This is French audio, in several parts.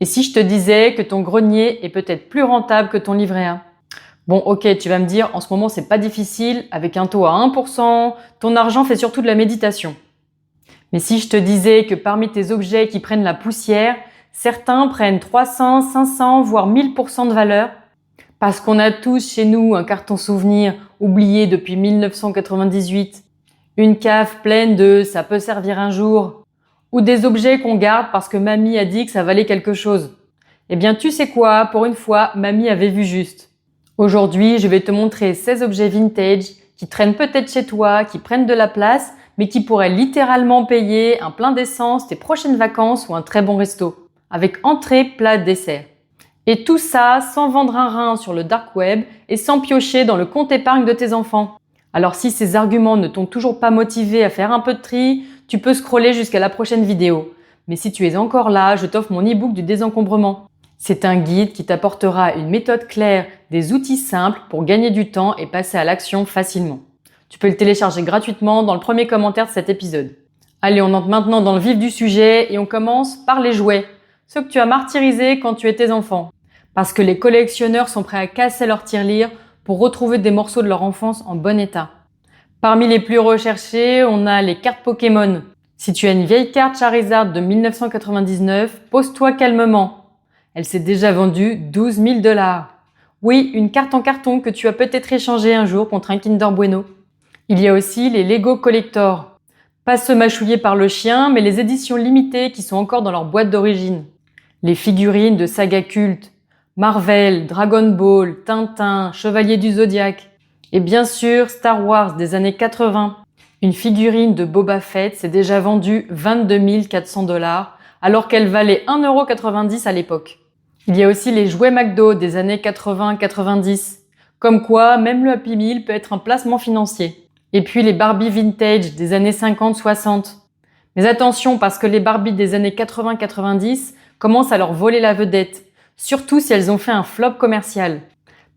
Et si je te disais que ton grenier est peut-être plus rentable que ton livret A? Bon, ok, tu vas me dire, en ce moment c'est pas difficile, avec un taux à 1%, ton argent fait surtout de la méditation. Mais si je te disais que parmi tes objets qui prennent la poussière, certains prennent 300, 500, voire 1000% de valeur, parce qu'on a tous chez nous un carton souvenir oublié depuis 1998, une cave pleine de « ça peut servir un jour », ou des objets qu'on garde parce que mamie a dit que ça valait quelque chose. Eh bien, tu sais quoi, pour une fois, mamie avait vu juste. Aujourd'hui, je vais te montrer 16 objets vintage qui traînent peut-être chez toi, qui prennent de la place, mais qui pourraient littéralement payer un plein d'essence, tes prochaines vacances ou un très bon resto, avec entrée, plat, dessert. Et tout ça sans vendre un rein sur le dark web et sans piocher dans le compte épargne de tes enfants. Alors si ces arguments ne t'ont toujours pas motivé à faire un peu de tri, tu peux scroller jusqu'à la prochaine vidéo. Mais si tu es encore là, je t'offre mon e-book du désencombrement. C'est un guide qui t'apportera une méthode claire, des outils simples pour gagner du temps et passer à l'action facilement. Tu peux le télécharger gratuitement dans le premier commentaire de cet épisode. Allez, on entre maintenant dans le vif du sujet et on commence par les jouets. Ceux que tu as martyrisés quand tu étais enfant. Parce que les collectionneurs sont prêts à casser leur tirelire pour retrouver des morceaux de leur enfance en bon état. Parmi les plus recherchés, on a les cartes Pokémon. Si tu as une vieille carte Charizard de 1999, pose-toi calmement. Elle s'est déjà vendue 12 000 $. Oui, une carte en carton que tu as peut-être échangée un jour contre un Kinder Bueno. Il y a aussi les Lego Collector. Pas ceux mâchouillés par le chien, mais les éditions limitées qui sont encore dans leur boîte d'origine. Les figurines de saga culte, Marvel, Dragon Ball, Tintin, Chevalier du Zodiaque. Et bien sûr, Star Wars des années 80. Une figurine de Boba Fett s'est déjà vendue 22 400 $, alors qu'elle valait 1,90 € à l'époque. Il y a aussi les jouets McDo des années 80-90. Comme quoi, même le Happy Meal peut être un placement financier. Et puis les Barbie vintage des années 50-60. Mais attention, parce que les Barbie des années 80-90 commencent à leur voler la vedette, surtout si elles ont fait un flop commercial.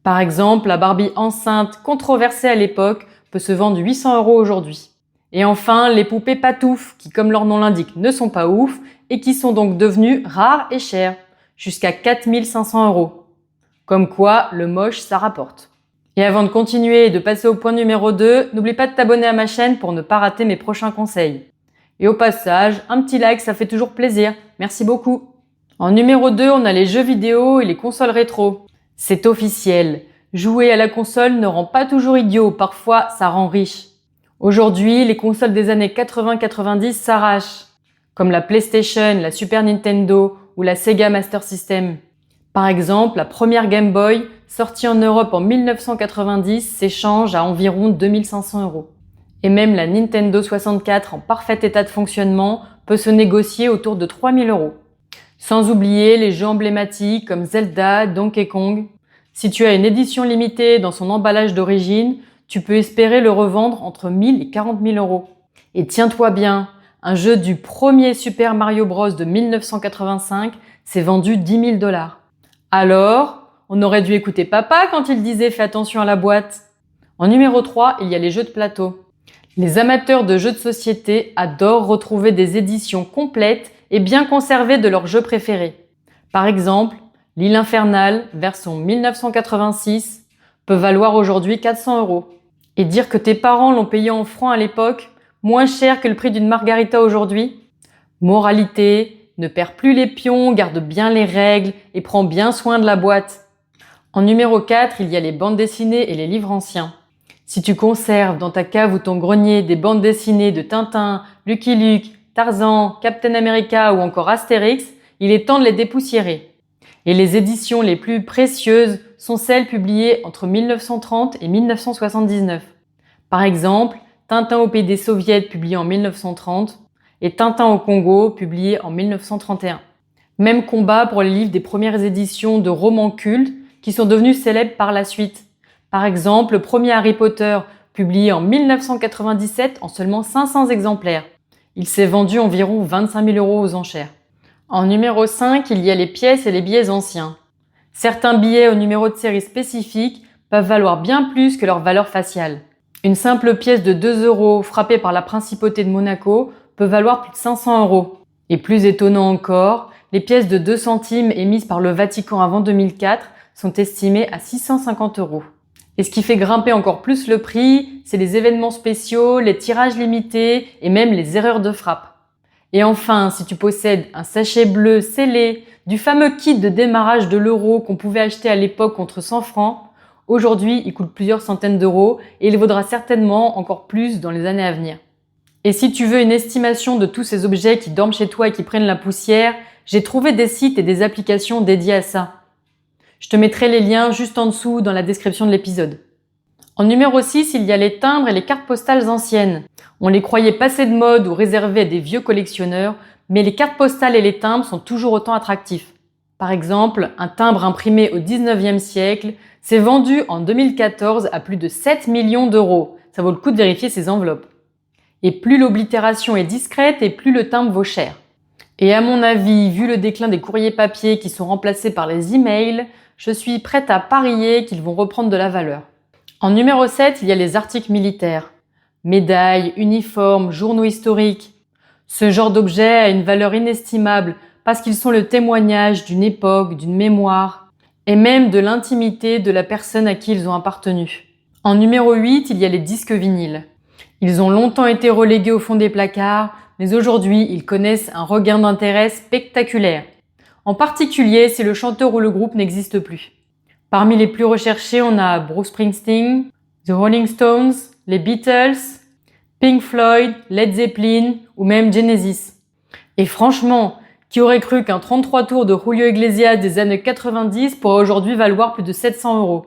Par exemple, la Barbie enceinte controversée à l'époque peut se vendre 800 € aujourd'hui. Et enfin, les poupées patoufs, qui comme leur nom l'indique ne sont pas ouf et qui sont donc devenues rares et chères, jusqu'à 4 500 €. Comme quoi, le moche, ça rapporte. Et avant de continuer et de passer au point numéro 2, n'oublie pas de t'abonner à ma chaîne pour ne pas rater mes prochains conseils. Et au passage, un petit like, ça fait toujours plaisir. Merci beaucoup. En numéro 2, on a les jeux vidéo et les consoles rétro. C'est officiel. Jouer à la console ne rend pas toujours idiot, parfois ça rend riche. Aujourd'hui, les consoles des années 80-90 s'arrachent, comme la PlayStation, la Super Nintendo ou la Sega Master System. Par exemple, la première Game Boy, sortie en Europe en 1990, s'échange à environ 2500 €. Et même la Nintendo 64 en parfait état de fonctionnement peut se négocier autour de 3000 €. Sans oublier les jeux emblématiques comme Zelda, Donkey Kong. Si tu as une édition limitée dans son emballage d'origine, tu peux espérer le revendre entre 1000 et 40 000 €. Et tiens-toi bien, un jeu du premier Super Mario Bros de 1985 s'est vendu 10 000 $. Alors, on aurait dû écouter papa quand il disait « fais attention à la boîte ». En numéro 3, il y a les jeux de plateau. Les amateurs de jeux de société adorent retrouver des éditions complètes et bien conservées de leurs jeux préférés. Par exemple, l'Île Infernale, version 1986, peut valoir aujourd'hui 400 €. Et dire que tes parents l'ont payé en francs à l'époque, moins cher que le prix d'une margarita aujourd'hui? Moralité, ne perds plus les pions, garde bien les règles et prends bien soin de la boîte. En numéro 4, il y a les bandes dessinées et les livres anciens. Si tu conserves dans ta cave ou ton grenier des bandes dessinées de Tintin, Lucky Luke, Tarzan, Captain America ou encore Astérix, il est temps de les dépoussiérer. Et les éditions les plus précieuses sont celles publiées entre 1930 et 1979. Par exemple, Tintin au pays des soviets publié en 1930 et Tintin au Congo publié en 1931. Même combat pour les livres des premières éditions de romans cultes qui sont devenus célèbres par la suite. Par exemple, le premier Harry Potter publié en 1997 en seulement 500 exemplaires. Il s'est vendu environ 25 000 € aux enchères. En numéro 5, il y a les pièces et les billets anciens. Certains billets au numéro de série spécifique peuvent valoir bien plus que leur valeur faciale. Une simple pièce de 2 € frappée par la principauté de Monaco peut valoir plus de 500 €. Et plus étonnant encore, les pièces de 2 centimes émises par le Vatican avant 2004 sont estimées à 650 €. Et ce qui fait grimper encore plus le prix, c'est les événements spéciaux, les tirages limités et même les erreurs de frappe. Et enfin, si tu possèdes un sachet bleu scellé du fameux kit de démarrage de l'euro qu'on pouvait acheter à l'époque contre 100 francs, aujourd'hui il coûte plusieurs centaines d'euros et il vaudra certainement encore plus dans les années à venir. Et si tu veux une estimation de tous ces objets qui dorment chez toi et qui prennent la poussière, j'ai trouvé des sites et des applications dédiés à ça. Je te mettrai les liens juste en dessous dans la description de l'épisode. En numéro 6, il y a les timbres et les cartes postales anciennes. On les croyait passées de mode ou réservées à des vieux collectionneurs, mais les cartes postales et les timbres sont toujours autant attractifs. Par exemple, un timbre imprimé au 19e siècle s'est vendu en 2014 à plus de 7 millions d'euros. Ça vaut le coup de vérifier ses enveloppes. Et plus l'oblitération est discrète et plus le timbre vaut cher. Et à mon avis, vu le déclin des courriers papier qui sont remplacés par les emails, je suis prête à parier qu'ils vont reprendre de la valeur. En numéro 7, il y a les articles militaires. Médailles, uniformes, journaux historiques. Ce genre d'objet a une valeur inestimable parce qu'ils sont le témoignage d'une époque, d'une mémoire et même de l'intimité de la personne à qui ils ont appartenu. En numéro 8, il y a les disques vinyles. Ils ont longtemps été relégués au fond des placards, mais aujourd'hui, ils connaissent un regain d'intérêt spectaculaire. En particulier si le chanteur ou le groupe n'existe plus. Parmi les plus recherchés, on a Bruce Springsteen, The Rolling Stones, les Beatles, Pink Floyd, Led Zeppelin ou même Genesis. Et franchement, qui aurait cru qu'un 33 tours de Julio Iglesias des années 90 pourrait aujourd'hui valoir plus de 700 €.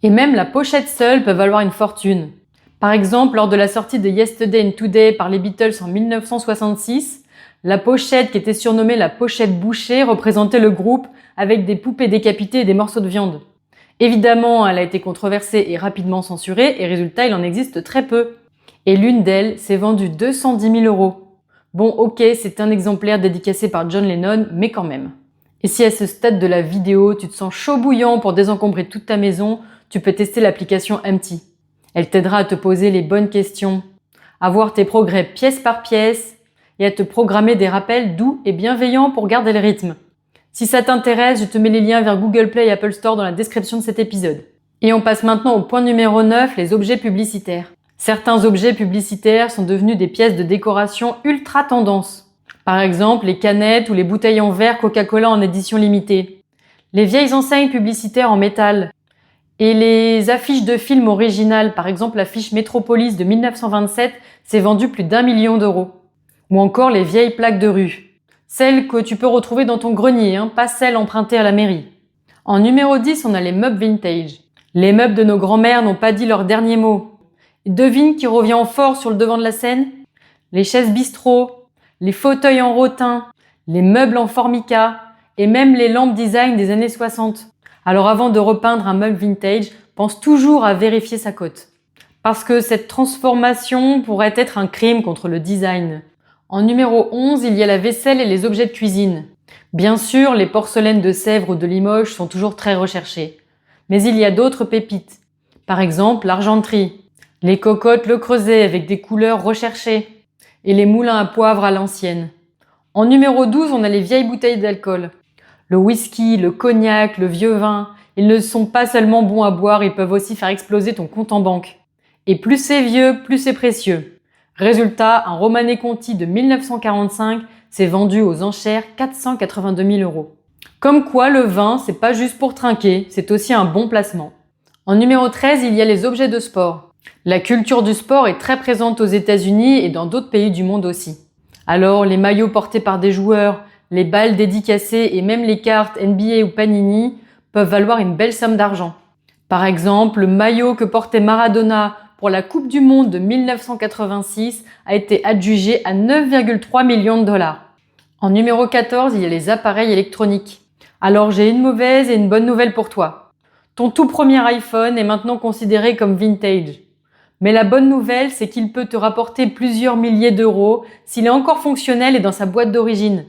Et même la pochette seule peut valoir une fortune. Par exemple, lors de la sortie de Yesterday and Today par les Beatles en 1966, la pochette, qui était surnommée la pochette bouchée, représentait le groupe avec des poupées décapitées et des morceaux de viande. Évidemment, elle a été controversée et rapidement censurée, et résultat, il en existe très peu. Et l'une d'elles s'est vendue 210 000 €. Bon, ok, c'est un exemplaire dédicacé par John Lennon, mais quand même. Et si à ce stade de la vidéo, tu te sens chaud bouillant pour désencombrer toute ta maison, tu peux tester l'application Empty. Elle t'aidera à te poser les bonnes questions, à voir tes progrès pièce par pièce, et à te programmer des rappels doux et bienveillants pour garder le rythme. Si ça t'intéresse, je te mets les liens vers Google Play et Apple Store dans la description de cet épisode. Et on passe maintenant au point numéro 9, les objets publicitaires. Certains objets publicitaires sont devenus des pièces de décoration ultra tendance. Par exemple, les canettes ou les bouteilles en verre Coca-Cola en édition limitée. Les vieilles enseignes publicitaires en métal. Et les affiches de films originales, par exemple l'affiche Metropolis de 1927, s'est vendue plus d'1 million d'euros. Ou encore les vieilles plaques de rue. Celles que tu peux retrouver dans ton grenier, pas celles empruntées à la mairie. En numéro 10, on a les meubles vintage. Les meubles de nos grands-mères n'ont pas dit leur dernier mot. Devine qui revient en force sur le devant de la scène? Les chaises bistrot, les fauteuils en rotin, les meubles en formica et même les lampes design des années 60. Alors avant de repeindre un meuble vintage, pense toujours à vérifier sa cote. Parce que cette transformation pourrait être un crime contre le design. En numéro 11, il y a la vaisselle et les objets de cuisine. Bien sûr, les porcelaines de Sèvres ou de Limoges sont toujours très recherchées. Mais il y a d'autres pépites. Par exemple, l'argenterie, les cocottes Le Creuset avec des couleurs recherchées et les moulins à poivre à l'ancienne. En numéro 12, on a les vieilles bouteilles d'alcool. Le whisky, le cognac, le vieux vin, ils ne sont pas seulement bons à boire, ils peuvent aussi faire exploser ton compte en banque. Et plus c'est vieux, plus c'est précieux. Résultat, un Romanée Conti de 1945 s'est vendu aux enchères 482 000 €. Comme quoi, le vin, c'est pas juste pour trinquer, c'est aussi un bon placement. En numéro 13, il y a les objets de sport. La culture du sport est très présente aux États-Unis et dans d'autres pays du monde aussi. Alors, les maillots portés par des joueurs, les balles dédicacées et même les cartes NBA ou Panini peuvent valoir une belle somme d'argent. Par exemple, le maillot que portait Maradona pour la Coupe du Monde de 1986 a été adjugé à 9,3 millions de $. En numéro 14, il y a les appareils électroniques. Alors j'ai une mauvaise et une bonne nouvelle pour toi. Ton tout premier iPhone est maintenant considéré comme vintage. Mais la bonne nouvelle, c'est qu'il peut te rapporter plusieurs milliers d'euros s'il est encore fonctionnel et dans sa boîte d'origine.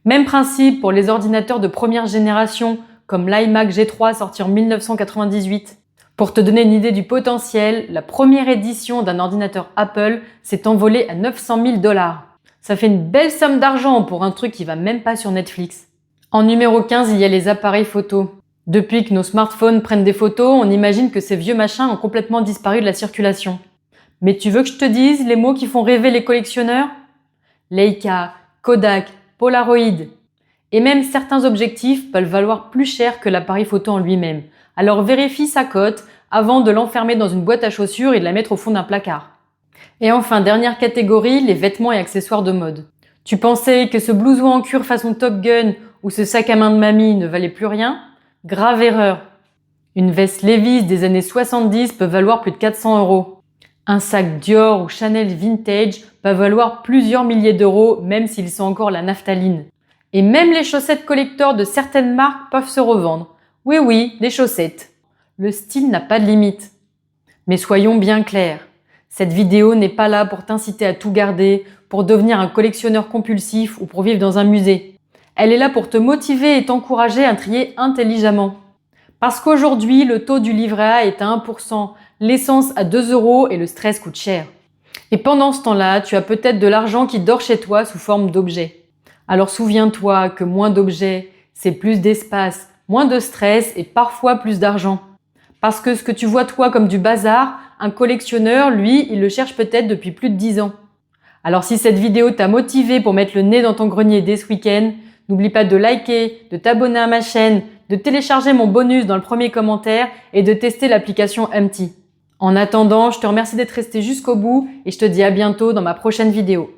Même principe pour les ordinateurs de première génération comme l'iMac G3 sorti en 1998. Pour te donner une idée du potentiel, la première édition d'un ordinateur Apple s'est envolée à 900 000 $. Ça fait une belle somme d'argent pour un truc qui va même pas sur Netflix. En numéro 15, il y a les appareils photo. Depuis que nos smartphones prennent des photos, on imagine que ces vieux machins ont complètement disparu de la circulation. Mais tu veux que je te dise les mots qui font rêver les collectionneurs? Leica, Kodak, Polaroid. Et même certains objectifs peuvent valoir plus cher que l'appareil photo en lui-même. Alors vérifie sa cote avant de l'enfermer dans une boîte à chaussures et de la mettre au fond d'un placard. Et enfin, dernière catégorie, les vêtements et accessoires de mode. Tu pensais que ce blouson en cuir façon Top Gun ou ce sac à main de mamie ne valait plus rien? Grave erreur. Une veste Levi's des années 70 peut valoir plus de 400 €. Un sac Dior ou Chanel vintage peut valoir plusieurs milliers d'euros même s'ils sont encore la naphtaline. Et même les chaussettes collector de certaines marques peuvent se revendre. Oui oui, des chaussettes. Le style n'a pas de limite. Mais soyons bien clairs. Cette vidéo n'est pas là pour t'inciter à tout garder, pour devenir un collectionneur compulsif ou pour vivre dans un musée. Elle est là pour te motiver et t'encourager à trier intelligemment. Parce qu'aujourd'hui, le taux du livret A est à 1%, l'essence à 2 € et le stress coûte cher. Et pendant ce temps-là, tu as peut-être de l'argent qui dort chez toi sous forme d'objets. Alors souviens-toi que moins d'objets, c'est plus d'espace, moins de stress et parfois plus d'argent. Parce que ce que tu vois toi comme du bazar, un collectionneur, lui, il le cherche peut-être depuis plus de 10 ans. Alors si cette vidéo t'a motivé pour mettre le nez dans ton grenier dès ce week-end, n'oublie pas de liker, de t'abonner à ma chaîne, de télécharger mon bonus dans le premier commentaire et de tester l'application Humpty. En attendant, je te remercie d'être resté jusqu'au bout et je te dis à bientôt dans ma prochaine vidéo.